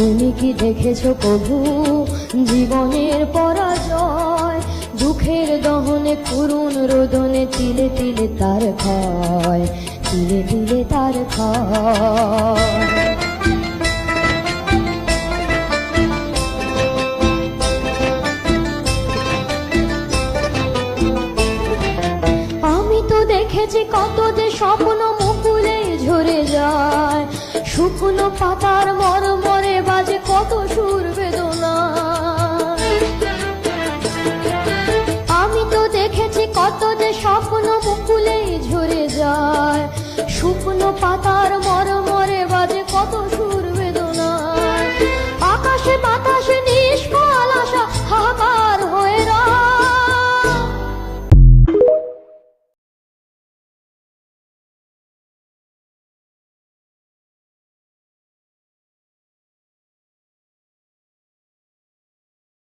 তুমি কি দেখেছো কবু জীবনের পরাজয়? দুঃখের দহনে করুণ রোদনে তিলে তিলে তার ক্ষয়, তিলে তিলে তার ক্ষয়। আমি তো দেখেছি কত যে স্বপ্ন মুকুলে ঝরে যায়, শুকনো পাতার মর্ম